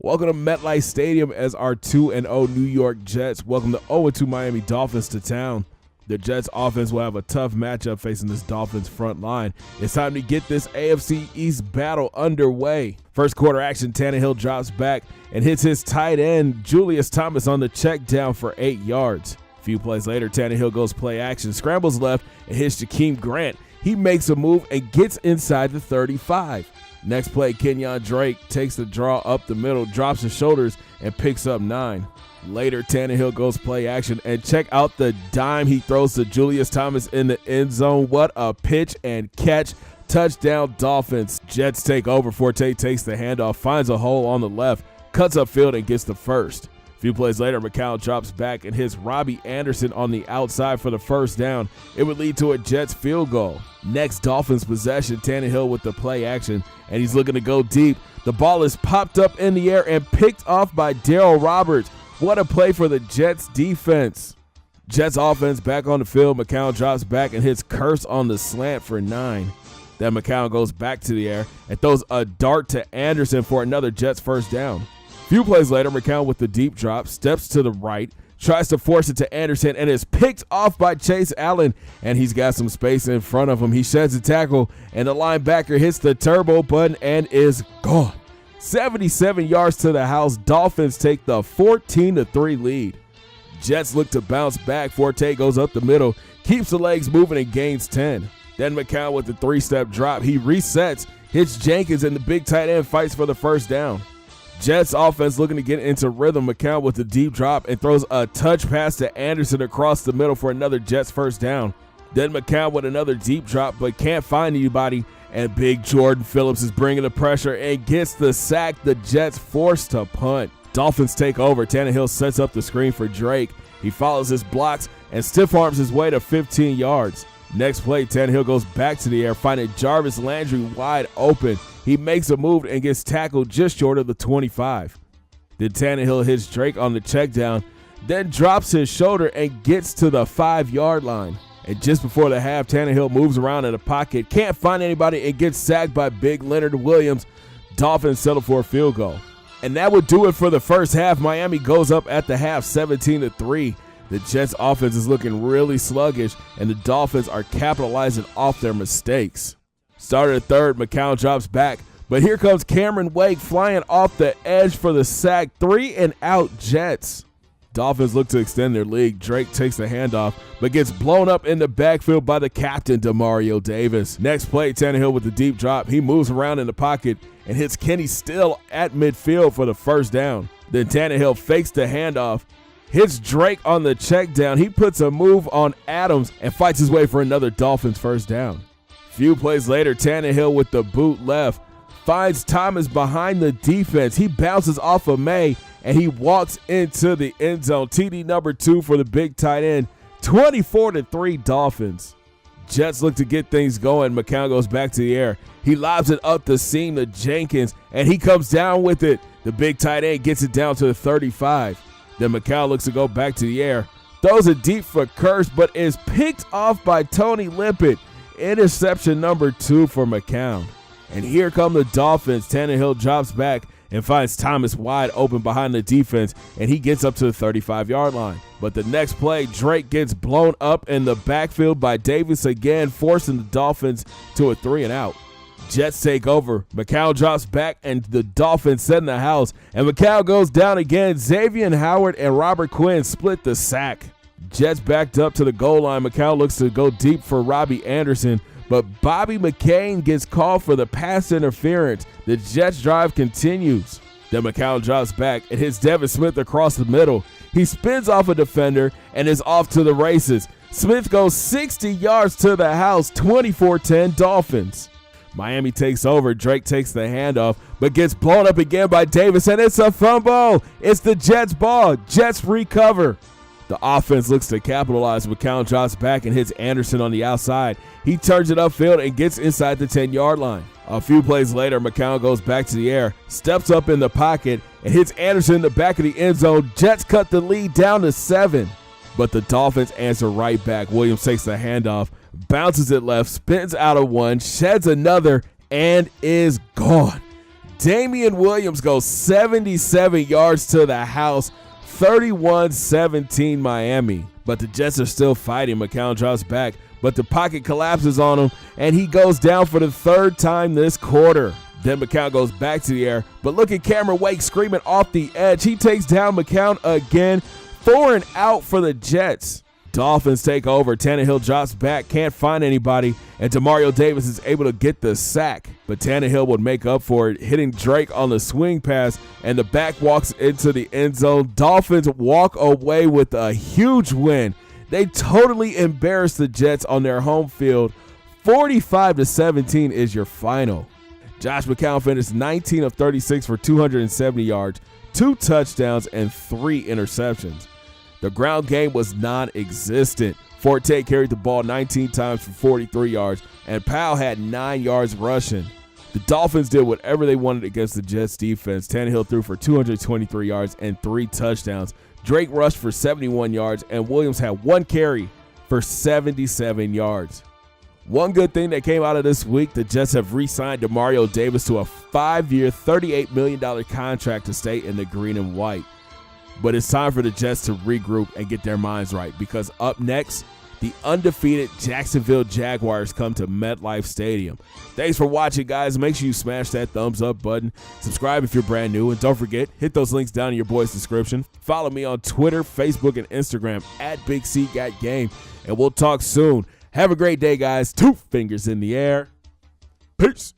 Welcome to MetLife Stadium as our 2-0 New York Jets welcome the 0-2 Miami Dolphins to town. The Jets offense will have a tough matchup facing this Dolphins front line. It's time to get this AFC East battle underway. First quarter action, Tannehill drops back and hits his tight end, Julius Thomas, on the check down for 8 yards. A few plays later, Tannehill goes play action, scrambles left, and hits Jakeem Grant. He makes a move and gets inside the 35. Next play, Kenyon Drake takes the draw up the middle, drops his shoulders, and picks up 9. Later, Tannehill goes play action, and check out the dime he throws to Julius Thomas in the end zone. What a pitch and catch. Touchdown Dolphins. Jets take over. Forte takes the handoff, finds a hole on the left, cuts upfield, and gets the first. A few plays later, McCown drops back and hits Robbie Anderson on the outside for the first down. It would lead to a Jets field goal. Next Dolphins possession, Tannehill with the play action, and he's looking to go deep. The ball is popped up in the air and picked off by Darryl Roberts. What a play for the Jets defense. Jets offense back on the field. McCown drops back and hits Curse on the slant for 9. Then McCown goes back to the air and throws a dart to Anderson for another Jets first down. A few plays later, McCown with the deep drop, steps to the right, tries to force it to Anderson, and is picked off by Chase Allen, and he's got some space in front of him. He sheds a tackle, and the linebacker hits the turbo button and is gone. 77 yards to the house. Dolphins take the 14-3 lead. Jets look to bounce back. Forte goes up the middle, keeps the legs moving, and gains 10. Then McCown with the 3-step drop. He resets, hits Jenkins, and the big tight end fights for the first down. Jets offense looking to get into rhythm. McCown with the deep drop and throws a touch pass to Anderson across the middle for another Jets first down. Then McCown with another deep drop but can't find anybody, and big Jordan Phillips is bringing the pressure and gets the sack. The Jets forced to punt. Dolphins take over. Tannehill sets up the screen for Drake. He follows his blocks and stiff arms his way to 15 yards. Next play, Tannehill goes back to the air, finding Jarvis Landry wide open. He makes a move and gets tackled just short of the 25. Then Tannehill hits Drake on the check down, then drops his shoulder and gets to the 5-yard line. And just before the half, Tannehill moves around in the pocket, can't find anybody, and gets sacked by big Leonard Williams. Dolphins settle for a field goal. And that would do it for the first half. Miami goes up at the half 17-3. The Jets offense is looking really sluggish, and the Dolphins are capitalizing off their mistakes. Started at third, McCown drops back, but here comes Cameron Wake flying off the edge for the sack. 3-and-out Jets. Dolphins look to extend their lead. Drake takes the handoff, but gets blown up in the backfield by the captain, Demario Davis. Next play, Tannehill with the deep drop. He moves around in the pocket and hits Kenny Still at midfield for the first down. Then Tannehill fakes the handoff, hits Drake on the check down. He puts a move on Adams and fights his way for another Dolphins first down. Few plays later, Tannehill with the boot left finds Thomas behind the defense. He bounces off of May, and he walks into the end zone. TD number 2 for the big tight end. 24-3 Dolphins. Jets look to get things going. McCown goes back to the air. He lobs it up the seam to Jenkins, and he comes down with it. The big tight end gets it down to the 35. Then McCown looks to go back to the air. Throws it deep for Curse, but is picked off by Tony Lippett. Interception number 2 for McCown. And here come the Dolphins. Tannehill drops back and finds Thomas wide open behind the defense, and he gets up to the 35-yard line. But the next play, Drake gets blown up in the backfield by Davis again, forcing the Dolphins to a 3-and-out. Jets take over. McCown drops back, and the Dolphins set in the house. And McCown goes down again. Xavier Howard and Robert Quinn split the sack. Jets backed up to the goal line. McCown looks to go deep for Robbie Anderson, but Bobby McCain gets called for the pass interference. The Jets drive continues. Then McCown drops back and hits Devin Smith across the middle. He spins off a defender and is off to the races. Smith goes 60 yards to the house. 24-10 Dolphins. Miami takes over. Drake takes the handoff, but gets blown up again by Davis, and it's a fumble. It's the Jets' ball. Jets recover. The offense looks to capitalize. McCown drops back and hits Anderson on the outside. He turns it upfield and gets inside the 10-yard line. A few plays later, McCown goes back to the air, steps up in the pocket, and hits Anderson in the back of the end zone. Jets cut the lead down to 7. But the Dolphins answer right back. Williams takes the handoff, bounces it left, spins out of one, sheds another, and is gone. Damian Williams goes 77 yards to the house, 31-17 Miami. But the Jets are still fighting. McCown drops back, but the pocket collapses on him, and he goes down for the third time this quarter. Then McCown goes back to the air, but look at Cameron Wake screaming off the edge. He takes down McCown again. 4 and out for the Jets. Dolphins take over. Tannehill drops back, can't find anybody, and Demario Davis is able to get the sack. But Tannehill would make up for it, hitting Drake on the swing pass, and the back walks into the end zone. Dolphins walk away with a huge win. They totally embarrassed the Jets on their home field. 45-17 is your final. Josh McCown finished 19 of 36 for 270 yards, 2 touchdowns, and 3 interceptions. The ground game was non-existent. Forte carried the ball 19 times for 43 yards, and Powell had 9 yards rushing. The Dolphins did whatever they wanted against the Jets defense. Tannehill threw for 223 yards and 3 touchdowns. Drake rushed for 71 yards, and Williams had 1 carry for 77 yards. One good thing that came out of this week, the Jets have re-signed Demario Davis to a 5-year, $38 million contract to stay in the green and white. But it's time for the Jets to regroup and get their minds right, because up next, the undefeated Jacksonville Jaguars come to MetLife Stadium. Thanks for watching, guys. Make sure you smash that thumbs up button. Subscribe if you're brand new. And don't forget, hit those links down in your boy's description. Follow me on Twitter, Facebook, and Instagram at Big C Got Game. And we'll talk soon. Have a great day, guys. 2 fingers in the air. Peace.